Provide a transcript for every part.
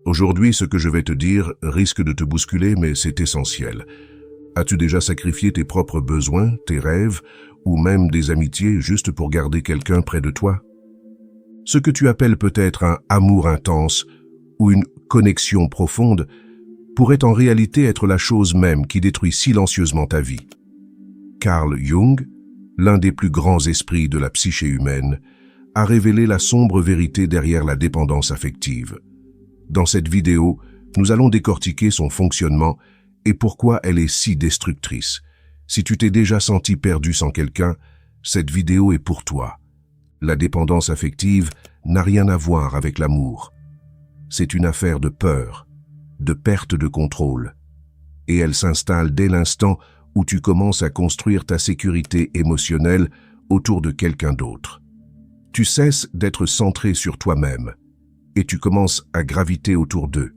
Aujourd'hui, ce que je vais te dire risque de te bousculer, mais c'est essentiel. As-tu déjà sacrifié tes propres besoins, tes rêves, ou même des amitiés juste pour garder quelqu'un près de toi? Ce que tu appelles peut-être un amour intense ou une connexion profonde pourrait en réalité être la chose même qui détruit silencieusement ta vie. Carl Jung, l'un des plus grands esprits de la psyché humaine, a révélé la sombre vérité derrière la dépendance affective. Dans cette vidéo, nous allons décortiquer son fonctionnement et pourquoi elle est si destructrice. Si tu t'es déjà senti perdu sans quelqu'un, cette vidéo est pour toi. La dépendance affective n'a rien à voir avec l'amour. C'est une affaire de peur, de perte de contrôle. Et elle s'installe dès l'instant où tu commences à construire ta sécurité émotionnelle autour de quelqu'un d'autre. Tu cesses d'être centré sur toi-même et tu commences à graviter autour d'eux.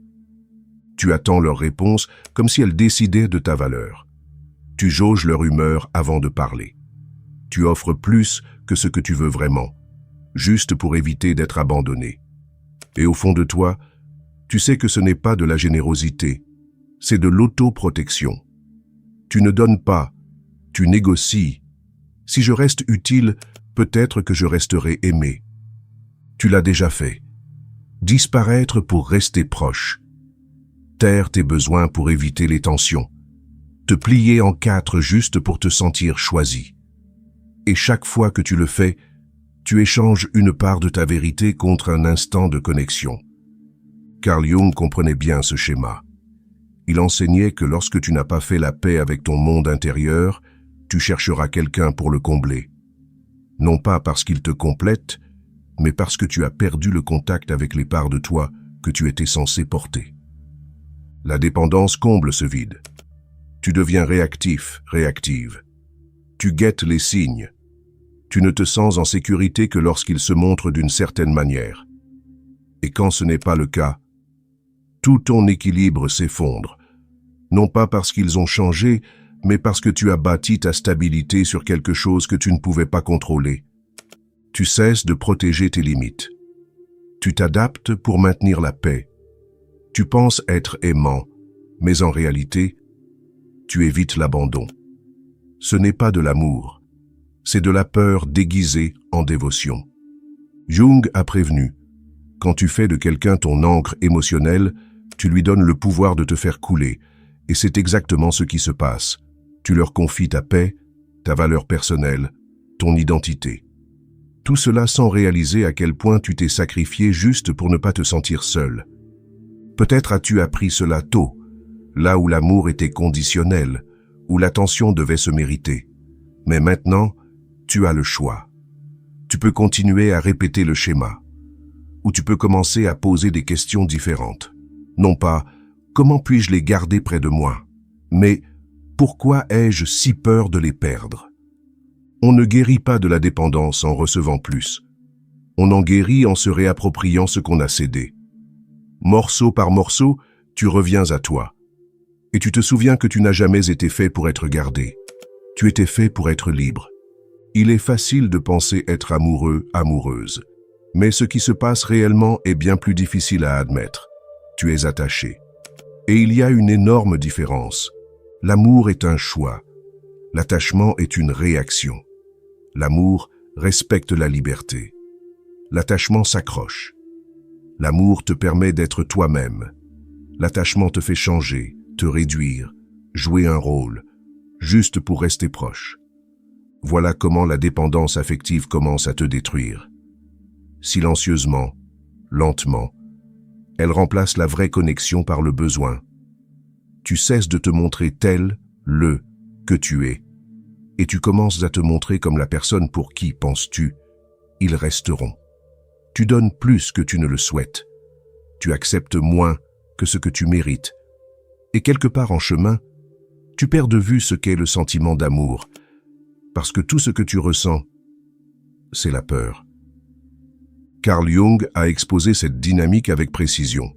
Tu attends leur réponse comme si elles décidaient de ta valeur. Tu jauges leur humeur avant de parler. Tu offres plus que ce que tu veux vraiment, juste pour éviter d'être abandonné. Et au fond de toi, tu sais que ce n'est pas de la générosité, c'est de l'autoprotection. Tu ne donnes pas, tu négocies. Si je reste utile, peut-être que je resterai aimé. Tu l'as déjà fait. Disparaître pour rester proche. Taire tes besoins pour éviter les tensions. Te plier en quatre juste pour te sentir choisi. Et chaque fois que tu le fais, tu échanges une part de ta vérité contre un instant de connexion. Carl Jung comprenait bien ce schéma. Il enseignait que lorsque tu n'as pas fait la paix avec ton monde intérieur, tu chercheras quelqu'un pour le combler. Non pas parce qu'il te complète, mais parce que tu as perdu le contact avec les parts de toi que tu étais censé porter. La dépendance comble ce vide. Tu deviens réactif, réactive. Tu guettes les signes. Tu ne te sens en sécurité que lorsqu'ils se montrent d'une certaine manière. Et quand ce n'est pas le cas, tout ton équilibre s'effondre. Non pas parce qu'ils ont changé, mais parce que tu as bâti ta stabilité sur quelque chose que tu ne pouvais pas contrôler. Tu cesses de protéger tes limites. Tu t'adaptes pour maintenir la paix. Tu penses être aimant, mais en réalité, tu évites l'abandon. Ce n'est pas de l'amour, c'est de la peur déguisée en dévotion. Jung a prévenu, quand tu fais de quelqu'un ton ancre émotionnelle, tu lui donnes le pouvoir de te faire couler, et c'est exactement ce qui se passe. Tu leur confies ta paix, ta valeur personnelle, ton identité. Tout cela sans réaliser à quel point tu t'es sacrifié juste pour ne pas te sentir seul. Peut-être as-tu appris cela tôt, là où l'amour était conditionnel, où l'attention devait se mériter. Mais maintenant, tu as le choix. Tu peux continuer à répéter le schéma, ou tu peux commencer à poser des questions différentes. Non pas « comment puis-je les garder près de moi ?» mais « pourquoi ai-je si peur de les perdre ?» On ne guérit pas de la dépendance en recevant plus. On en guérit en se réappropriant ce qu'on a cédé. Morceau par morceau, tu reviens à toi. Et tu te souviens que tu n'as jamais été fait pour être gardé. Tu étais fait pour être libre. Il est facile de penser être amoureux, amoureuse. Mais ce qui se passe réellement est bien plus difficile à admettre. Tu es attaché. Et il y a une énorme différence. L'amour est un choix. L'attachement est une réaction. L'amour respecte la liberté. L'attachement s'accroche. L'amour te permet d'être toi-même. L'attachement te fait changer, te réduire, jouer un rôle, juste pour rester proche. Voilà comment la dépendance affective commence à te détruire. Silencieusement, lentement, elle remplace la vraie connexion par le besoin. Tu cesses de te montrer tel, que tu es, et tu commences à te montrer comme la personne pour qui, penses-tu, ils resteront. Tu donnes plus que tu ne le souhaites. Tu acceptes moins que ce que tu mérites. Et quelque part en chemin, tu perds de vue ce qu'est le sentiment d'amour, parce que tout ce que tu ressens, c'est la peur. Carl Jung a exposé cette dynamique avec précision.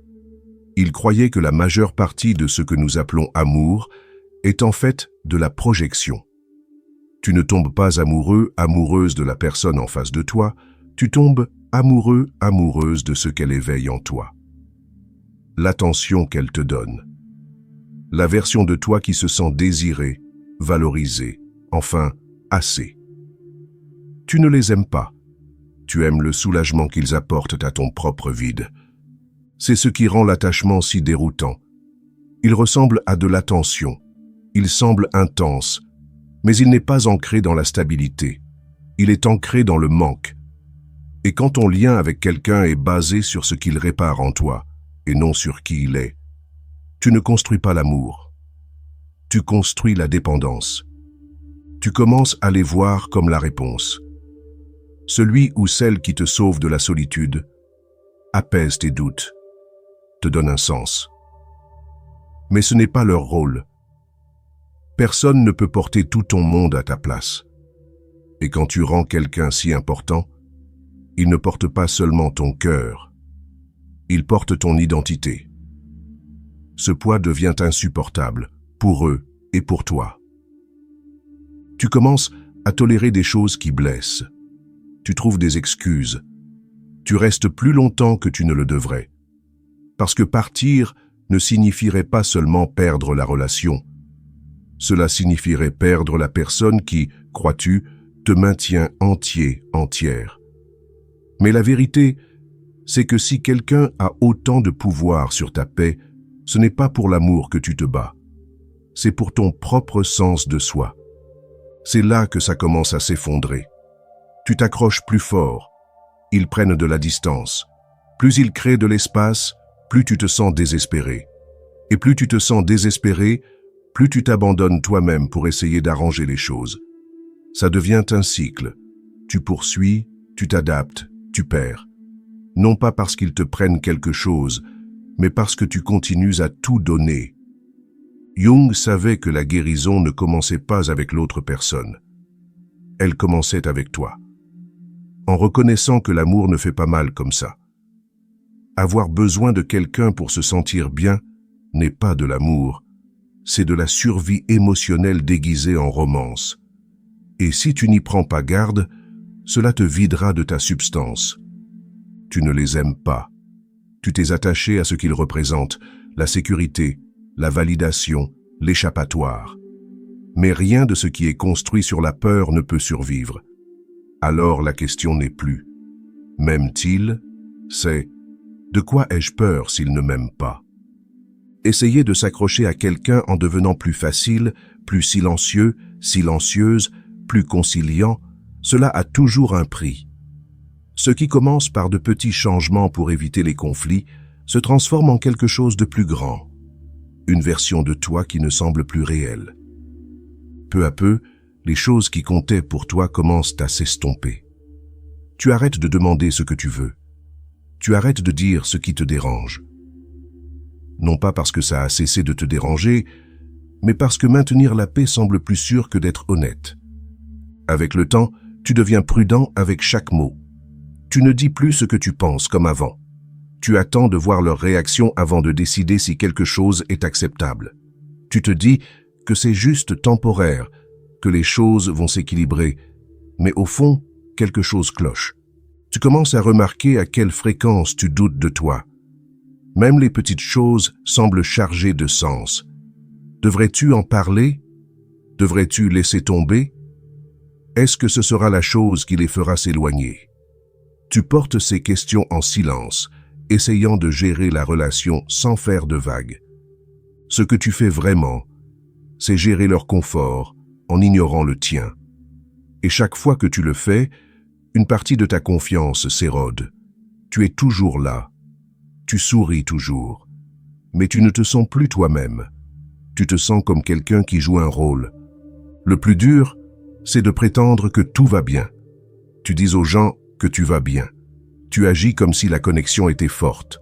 Il croyait que la majeure partie de ce que nous appelons amour est en fait de la projection. Tu ne tombes pas amoureux, amoureuse de la personne en face de toi, tu tombes amoureux, amoureuse de ce qu'elle éveille en toi. l'attention qu'elle te donne. La version de toi qui se sent désirée, valorisée, enfin, assez. Tu ne les aimes pas. Tu aimes le soulagement qu'ils apportent à ton propre vide. C'est ce qui rend l'attachement si déroutant. Il ressemble à de l'attention. Il semble intense, mais il n'est pas ancré dans la stabilité. Il est ancré dans le manque. Et quand ton lien avec quelqu'un est basé sur ce qu'il répare en toi, et non sur qui il est, tu ne construis pas l'amour. Tu construis la dépendance. Tu commences à les voir comme la réponse. Celui ou celle qui te sauve de la solitude, apaise tes doutes, te donne un sens. Mais ce n'est pas leur rôle. Personne ne peut porter tout ton monde à ta place. Et quand tu rends quelqu'un si important, il ne porte pas seulement ton cœur, il porte ton identité. Ce poids devient insupportable, pour eux et pour toi. Tu commences à tolérer des choses qui blessent. Tu trouves des excuses. Tu restes plus longtemps que tu ne le devrais. Parce que partir ne signifierait pas seulement perdre la relation. Cela signifierait perdre la personne qui, crois-tu, te maintient entier, entière. Mais la vérité, c'est que si quelqu'un a autant de pouvoir sur ta paix, ce n'est pas pour l'amour que tu te bats. C'est pour ton propre sens de soi. C'est là que ça commence à s'effondrer. Tu t'accroches plus fort. Ils prennent de la distance. Plus ils créent de l'espace, plus tu te sens désespéré. Et plus tu te sens désespéré, plus tu t'abandonnes toi-même pour essayer d'arranger les choses. Ça devient un cycle. Tu poursuis, tu t'adaptes, tu perds. Non pas parce qu'ils te prennent quelque chose, mais parce que tu continues à tout donner. Jung savait que la guérison ne commençait pas avec l'autre personne. Elle commençait avec toi. En reconnaissant que l'amour ne fait pas mal comme ça. Avoir besoin de quelqu'un pour se sentir bien n'est pas de l'amour, c'est de la survie émotionnelle déguisée en romance. Et si tu n'y prends pas garde, cela te videra de ta substance. Tu ne les aimes pas. Tu t'es attaché à ce qu'ils représentent, la sécurité, la validation, l'échappatoire. Mais rien de ce qui est construit sur la peur ne peut survivre. Alors la question n'est plus « m'aime-t-il ?» c'est « de quoi ai-je peur s'il ne m'aime pas ?» Essayer de s'accrocher à quelqu'un en devenant plus facile, plus silencieux, silencieuse, plus conciliant, cela a toujours un prix. Ce qui commence par de petits changements pour éviter les conflits se transforme en quelque chose de plus grand, une version de toi qui ne semble plus réelle. Peu à peu, les choses qui comptaient pour toi commencent à s'estomper. Tu arrêtes de demander ce que tu veux. Tu arrêtes de dire ce qui te dérange. Non pas parce que ça a cessé de te déranger, mais parce que maintenir la paix semble plus sûr que d'être honnête. Avec le temps, tu deviens prudent avec chaque mot. Tu ne dis plus ce que tu penses comme avant. Tu attends de voir leur réaction avant de décider si quelque chose est acceptable. Tu te dis que c'est juste temporaire, que les choses vont s'équilibrer, mais au fond, quelque chose cloche. Tu commences à remarquer à quelle fréquence tu doutes de toi. Même les petites choses semblent chargées de sens. Devrais-tu en parler? Devrais-tu laisser tomber? Est-ce que ce sera la chose qui les fera s'éloigner? Tu portes ces questions en silence, essayant de gérer la relation sans faire de vagues. Ce que tu fais vraiment, c'est gérer leur confort en ignorant le tien. Et chaque fois que tu le fais, une partie de ta confiance s'érode. Tu es toujours là. Tu souris toujours. Mais tu ne te sens plus toi-même. Tu te sens comme quelqu'un qui joue un rôle. Le plus dur, c'est de prétendre que tout va bien. Tu dis aux gens que tu vas bien. Tu agis comme si la connexion était forte.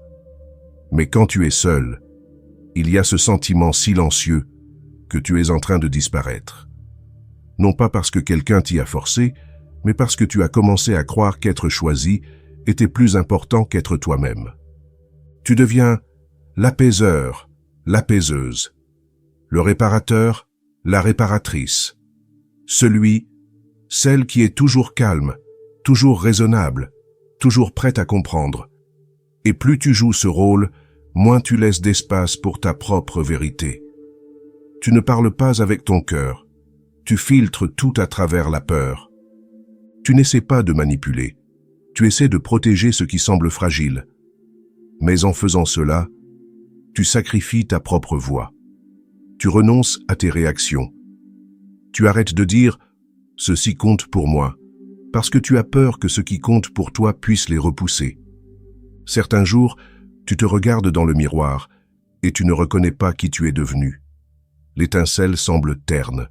Mais quand tu es seul, il y a ce sentiment silencieux que tu es en train de disparaître. Non pas parce que quelqu'un t'y a forcé, mais parce que tu as commencé à croire qu'être choisi était plus important qu'être toi-même. Tu deviens l'apaiseur, l'apaiseuse, le réparateur, la réparatrice, celle qui est toujours calme, toujours raisonnable, toujours prête à comprendre. Et plus tu joues ce rôle, moins tu laisses d'espace pour ta propre vérité. Tu ne parles pas avec ton cœur. Tu filtres tout à travers la peur. Tu n'essaies pas de manipuler. Tu essaies de protéger ce qui semble fragile. Mais en faisant cela, tu sacrifies ta propre voix. Tu renonces à tes réactions. Tu arrêtes de dire « ceci compte pour moi » parce que tu as peur que ce qui compte pour toi puisse les repousser. Certains jours, tu te regardes dans le miroir et tu ne reconnais pas qui tu es devenu. L'étincelle semble terne.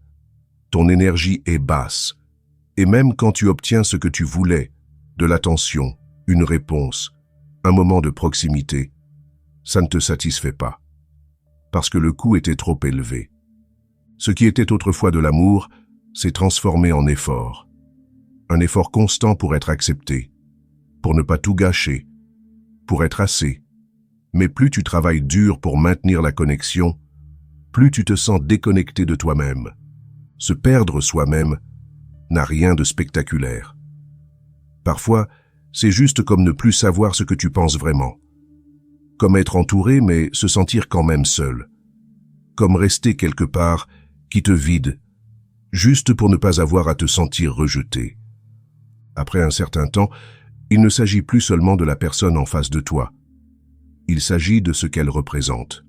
Ton énergie est basse. Et même quand tu obtiens ce que tu voulais, de l'attention, une réponse, un moment de proximité, ça ne te satisfait pas. Parce que le coût était trop élevé. Ce qui était autrefois de l'amour s'est transformé en effort. Un effort constant pour être accepté, pour ne pas tout gâcher, pour être assez. Mais plus tu travailles dur pour maintenir la connexion, plus tu te sens déconnecté de toi-même. Se perdre soi-même n'a rien de spectaculaire. Parfois, c'est juste comme ne plus savoir ce que tu penses vraiment. Comme être entouré mais se sentir quand même seul. Comme rester quelque part qui te vide, juste pour ne pas avoir à te sentir rejeté. Après un certain temps, il ne s'agit plus seulement de la personne en face de toi. Il s'agit de ce qu'elle représente.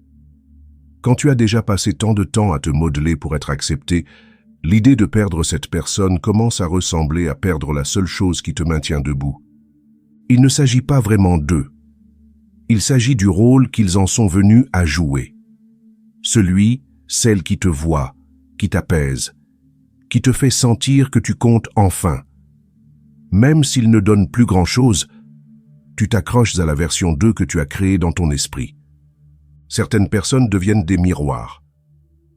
Quand tu as déjà passé tant de temps à te modeler pour être accepté, l'idée de perdre cette personne commence à ressembler à perdre la seule chose qui te maintient debout. Il ne s'agit pas vraiment d'eux. Il s'agit du rôle qu'ils en sont venus à jouer. Celui, celle qui te voit, qui t'apaise, qui te fait sentir que tu comptes enfin. Même s'ils ne donnent plus grand-chose, tu t'accroches à la version d'eux que tu as créée dans ton esprit. Certaines personnes deviennent des miroirs,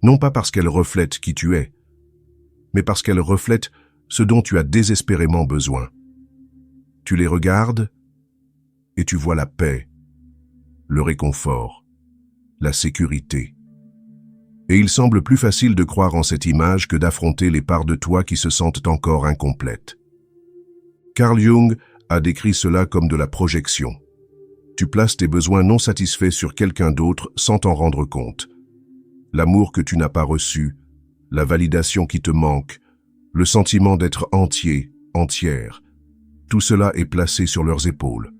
non pas parce qu'elles reflètent qui tu es, mais parce qu'elles reflètent ce dont tu as désespérément besoin. Tu les regardes et tu vois la paix, le réconfort, la sécurité. Et il semble plus facile de croire en cette image que d'affronter les parts de toi qui se sentent encore incomplètes. Carl Jung a décrit cela comme de la projection. Tu places tes besoins non satisfaits sur quelqu'un d'autre sans t'en rendre compte. L'amour que tu n'as pas reçu, la validation qui te manque, le sentiment d'être entier, entière, tout cela est placé sur leurs épaules.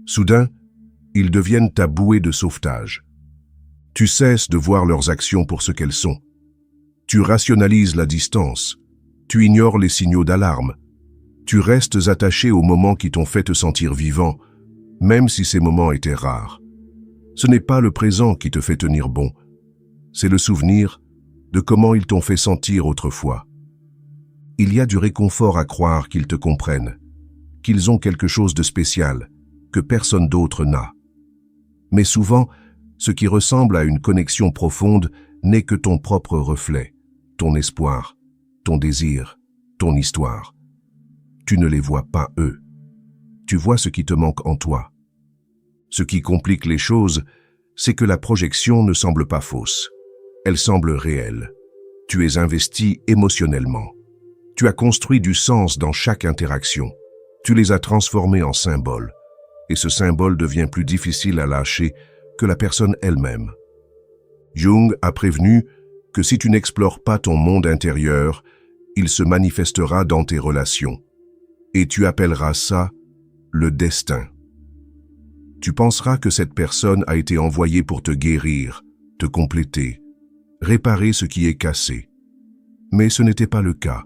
Soudain, ils deviennent ta bouée de sauvetage. Tu cesses de voir leurs actions pour ce qu'elles sont. Tu rationalises la distance. Tu ignores les signaux d'alarme. Tu restes attaché aux moments qui t'ont fait te sentir vivant, même si ces moments étaient rares. Ce n'est pas le présent qui te fait tenir bon. C'est le souvenir de comment ils t'ont fait sentir autrefois. Il y a du réconfort à croire qu'ils te comprennent, qu'ils ont quelque chose de spécial, que personne d'autre n'a. Mais souvent, ce qui ressemble à une connexion profonde n'est que ton propre reflet, ton espoir, ton désir, ton histoire. Tu ne les vois pas eux. Tu vois ce qui te manque en toi. Ce qui complique les choses, c'est que la projection ne semble pas fausse. Elle semble réelle. Tu es investi émotionnellement. Tu as construit du sens dans chaque interaction. Tu les as transformés en symboles. Et ce symbole devient plus difficile à lâcher que la personne elle-même. Jung a prévenu que si tu n'explores pas ton monde intérieur, il se manifestera dans tes relations. Et tu appelleras ça le destin. Tu penseras que cette personne a été envoyée pour te guérir, te compléter, réparer ce qui est cassé. Mais ce n'était pas le cas.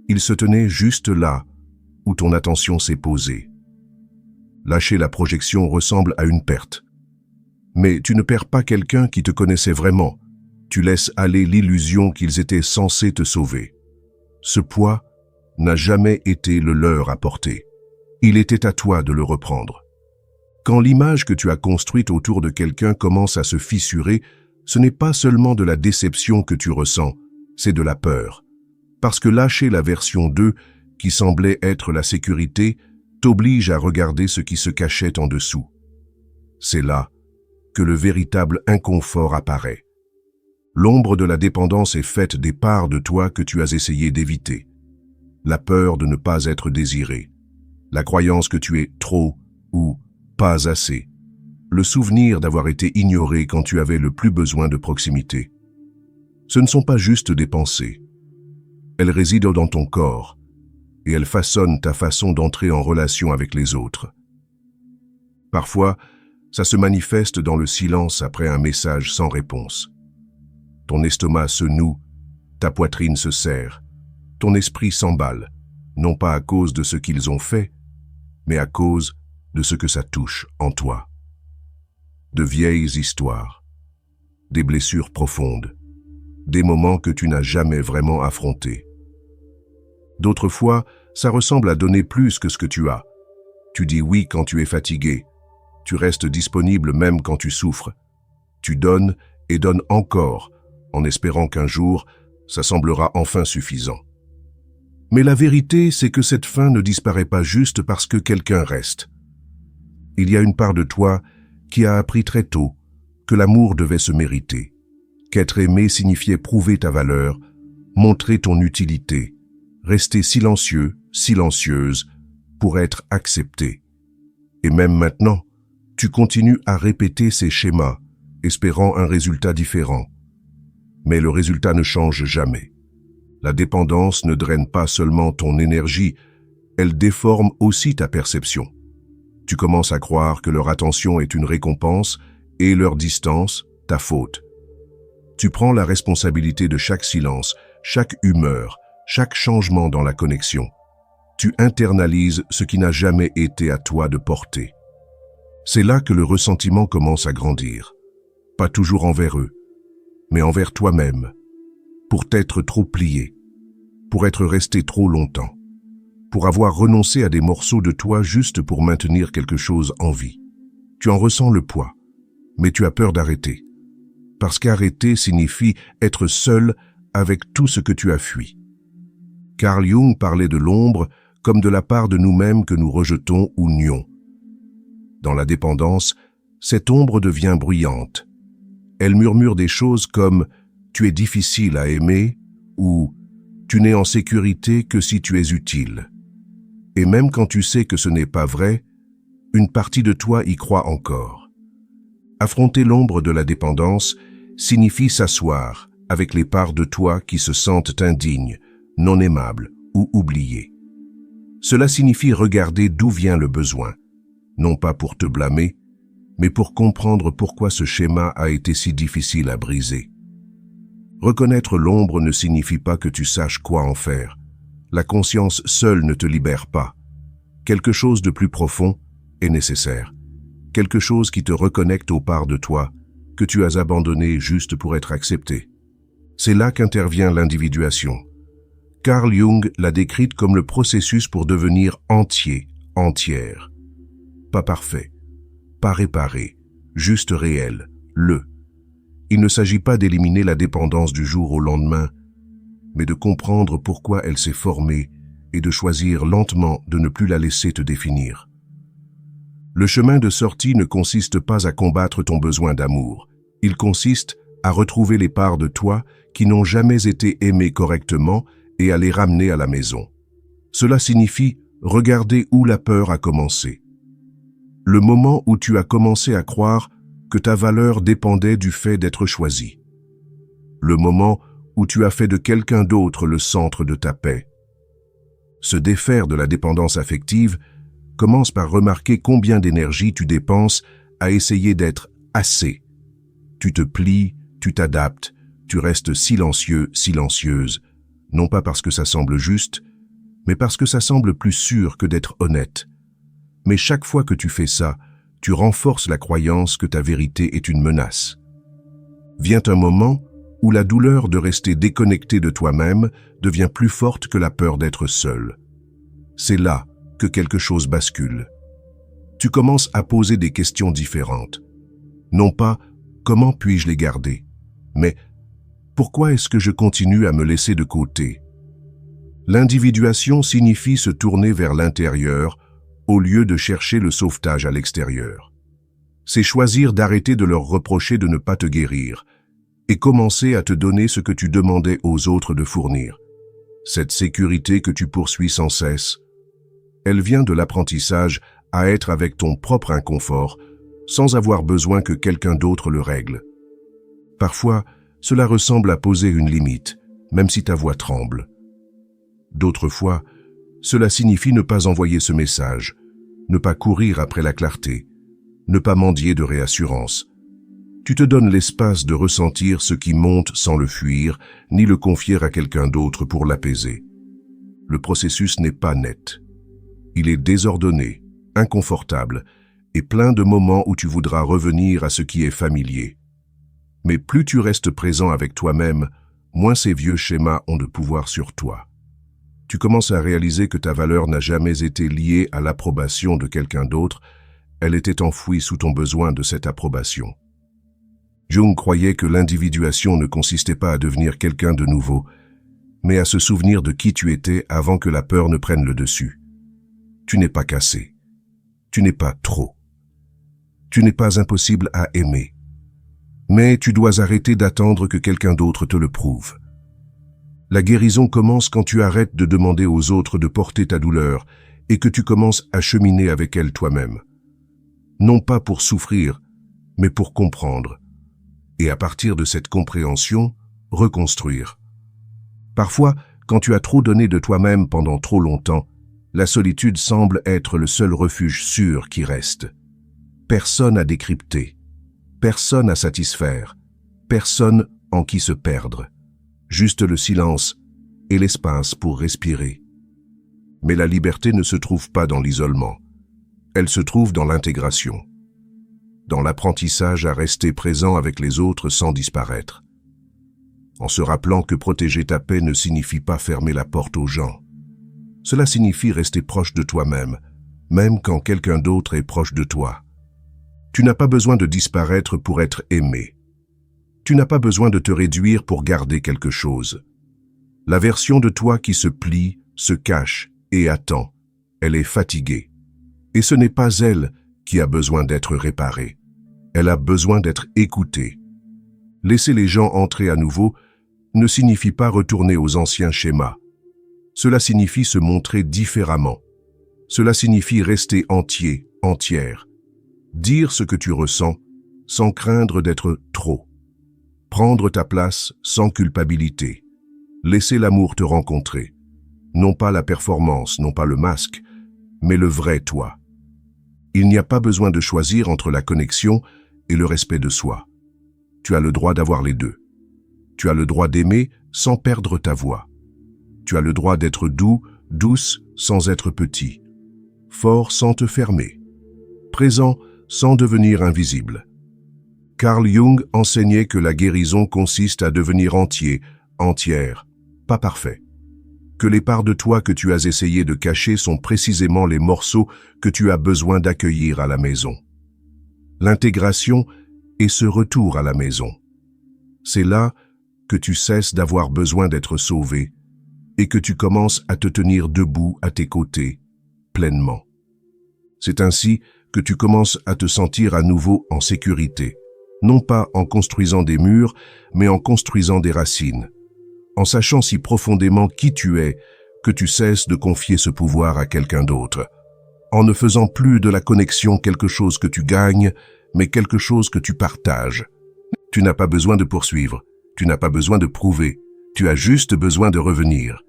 Il se tenait juste là où ton attention s'est posée. Lâcher la projection ressemble à une perte. Mais tu ne perds pas quelqu'un qui te connaissait vraiment. Tu laisses aller l'illusion qu'ils étaient censés te sauver. Ce poids n'a jamais été le leur à porter. Il était à toi de le reprendre. Quand l'image que tu as construite autour de quelqu'un commence à se fissurer, ce n'est pas seulement de la déception que tu ressens, c'est de la peur. Parce que lâcher la version 2, qui semblait être la sécurité, t'oblige à regarder ce qui se cachait en dessous. C'est là que le véritable inconfort apparaît. L'ombre de la dépendance est faite des parts de toi que tu as essayé d'éviter. La peur de ne pas être désiré, la croyance que tu es trop ou pas assez, le souvenir d'avoir été ignoré quand tu avais le plus besoin de proximité. Ce ne sont pas juste des pensées. Elles résident dans ton corps et elles façonnent ta façon d'entrer en relation avec les autres. Parfois, ça se manifeste dans le silence après un message sans réponse. Ton estomac se noue, ta poitrine se serre, ton esprit s'emballe, non pas à cause de ce qu'ils ont fait, mais à cause de ce que ça touche en toi. De vieilles histoires, des blessures profondes, des moments que tu n'as jamais vraiment affrontés. D'autres fois, ça ressemble à donner plus que ce que tu as. Tu dis oui quand tu es fatigué, tu restes disponible même quand tu souffres. Tu donnes et donnes encore, en espérant qu'un jour, ça semblera enfin suffisant. Mais la vérité, c'est que cette fin ne disparaît pas juste parce que quelqu'un reste. Il y a une part de toi qui a appris très tôt que l'amour devait se mériter, qu'être aimé signifiait prouver ta valeur, montrer ton utilité, rester silencieux, silencieuse, pour être accepté. Et même maintenant, tu continues à répéter ces schémas, espérant un résultat différent. Mais le résultat ne change jamais. La dépendance ne draine pas seulement ton énergie, elle déforme aussi ta perception. Tu commences à croire que leur attention est une récompense et leur distance, ta faute. Tu prends la responsabilité de chaque silence, chaque humeur, chaque changement dans la connexion. Tu internalises ce qui n'a jamais été à toi de porter. C'est là que le ressentiment commence à grandir. Pas toujours envers eux, mais envers toi-même, pour t'être trop plié, pour être resté trop longtemps, pour avoir renoncé à des morceaux de toi juste pour maintenir quelque chose en vie. Tu en ressens le poids, mais tu as peur d'arrêter, parce qu'arrêter signifie être seul avec tout ce que tu as fui. Carl Jung parlait de l'ombre comme de la part de nous-mêmes que nous rejetons ou nions. Dans la dépendance, cette ombre devient bruyante. Elle murmure des choses comme « tu es difficile à aimer » ou « tu n'es en sécurité que si tu es utile ». Et même quand tu sais que ce n'est pas vrai, une partie de toi y croit encore. Affronter l'ombre de la dépendance signifie s'asseoir avec les parts de toi qui se sentent indignes, non aimables ou oubliées. Cela signifie regarder d'où vient le besoin, non pas pour te blâmer, mais pour comprendre pourquoi ce schéma a été si difficile à briser. Reconnaître l'ombre ne signifie pas que tu saches quoi en faire. La conscience seule ne te libère pas. Quelque chose de plus profond est nécessaire. Quelque chose qui te reconnecte aux parts de toi que tu as abandonnées juste pour être accepté. C'est là qu'intervient l'individuation. Carl Jung l'a décrite comme le processus pour devenir entier, entière. Pas parfait, pas réparé, juste réel, le. Il ne s'agit pas d'éliminer la dépendance du jour au lendemain, mais de comprendre pourquoi elle s'est formée et de choisir lentement de ne plus la laisser te définir. Le chemin de sortie ne consiste pas à combattre ton besoin d'amour. Il consiste à retrouver les parts de toi qui n'ont jamais été aimées correctement et à les ramener à la maison. Cela signifie regarder où la peur a commencé. Le moment où tu as commencé à croire que ta valeur dépendait du fait d'être choisi. Le moment où tu as fait de quelqu'un d'autre le centre de ta paix. Se défaire de la dépendance affective commence par remarquer combien d'énergie tu dépenses à essayer d'être assez. Tu te plies, tu t'adaptes, tu restes silencieux, silencieuse, non pas parce que ça semble juste, mais parce que ça semble plus sûr que d'être honnête. Mais chaque fois que tu fais ça, tu renforces la croyance que ta vérité est une menace. Vient un moment où la douleur de rester déconnecté de toi-même devient plus forte que la peur d'être seul. C'est là que quelque chose bascule. Tu commences à poser des questions différentes. Non pas « comment puis-je les garder ?» mais « pourquoi est-ce que je continue à me laisser de côté ?» L'individuation signifie se tourner vers l'intérieur au lieu de chercher le sauvetage à l'extérieur. C'est choisir d'arrêter de leur reprocher de ne pas te guérir et commencer à te donner ce que tu demandais aux autres de fournir. Cette sécurité que tu poursuis sans cesse, elle vient de l'apprentissage à être avec ton propre inconfort sans avoir besoin que quelqu'un d'autre le règle. Parfois, cela ressemble à poser une limite, même si ta voix tremble. D'autres fois, cela signifie ne pas envoyer ce message, ne pas courir après la clarté, ne pas mendier de réassurance. Tu te donnes l'espace de ressentir ce qui monte sans le fuir, ni le confier à quelqu'un d'autre pour l'apaiser. Le processus n'est pas net. Il est désordonné, inconfortable, et plein de moments où tu voudras revenir à ce qui est familier. Mais plus tu restes présent avec toi-même, moins ces vieux schémas ont de pouvoir sur toi. Tu commences à réaliser que ta valeur n'a jamais été liée à l'approbation de quelqu'un d'autre, elle était enfouie sous ton besoin de cette approbation. Jung croyait que l'individuation ne consistait pas à devenir quelqu'un de nouveau, mais à se souvenir de qui tu étais avant que la peur ne prenne le dessus. Tu n'es pas cassé. Tu n'es pas trop. Tu n'es pas impossible à aimer. Mais tu dois arrêter d'attendre que quelqu'un d'autre te le prouve. La guérison commence quand tu arrêtes de demander aux autres de porter ta douleur et que tu commences à cheminer avec elle toi-même. Non pas pour souffrir, mais pour comprendre. Et à partir de cette compréhension, reconstruire. Parfois, quand tu as trop donné de toi-même pendant trop longtemps, la solitude semble être le seul refuge sûr qui reste. Personne à décrypter, personne à satisfaire, personne en qui se perdre. Juste le silence et l'espace pour respirer. Mais la liberté ne se trouve pas dans l'isolement. Elle se trouve dans l'intégration, dans l'apprentissage à rester présent avec les autres sans disparaître, en se rappelant que protéger ta paix ne signifie pas fermer la porte aux gens. Cela signifie rester proche de toi-même, même quand quelqu'un d'autre est proche de toi. Tu n'as pas besoin de disparaître pour être aimé. Tu n'as pas besoin de te réduire pour garder quelque chose. La version de toi qui se plie, se cache et attend, elle est fatiguée. Et ce n'est pas elle qui a besoin d'être réparée. Elle a besoin d'être écoutée. Laisser les gens entrer à nouveau ne signifie pas retourner aux anciens schémas. Cela signifie se montrer différemment. Cela signifie rester entier, entière. Dire ce que tu ressens sans craindre d'être trop. Prendre ta place sans culpabilité. Laisser l'amour te rencontrer. Non pas la performance, non pas le masque, mais le vrai toi. Il n'y a pas besoin de choisir entre la connexion et le respect de soi. Tu as le droit d'avoir les deux. Tu as le droit d'aimer sans perdre ta voix. Tu as le droit d'être doux, douce sans être petit. Fort sans te fermer. Présent sans devenir invisible. Carl Jung enseignait que la guérison consiste à devenir entier, entière, pas parfait. Que les parts de toi que tu as essayé de cacher sont précisément les morceaux que tu as besoin d'accueillir à la maison. L'intégration est ce retour à la maison. C'est là que tu cesses d'avoir besoin d'être sauvé et que tu commences à te tenir debout à tes côtés, pleinement. C'est ainsi que tu commences à te sentir à nouveau en sécurité, non pas en construisant des murs, mais en construisant des racines, en sachant si profondément qui tu es que tu cesses de confier ce pouvoir à quelqu'un d'autre, en ne faisant plus de la connexion quelque chose que tu gagnes, mais quelque chose que tu partages. Tu n'as pas besoin de poursuivre, tu n'as pas besoin de prouver, tu as juste besoin de revenir.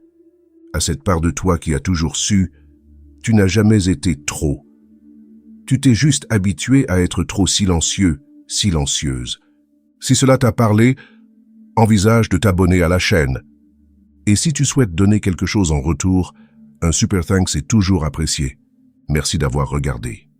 À cette part de toi qui a toujours su, tu n'as jamais été trop. Tu t'es juste habitué à être trop silencieux, silencieuse. Si cela t'a parlé, envisage de t'abonner à la chaîne. Et si tu souhaites donner quelque chose en retour, un super thanks est toujours apprécié. Merci d'avoir regardé.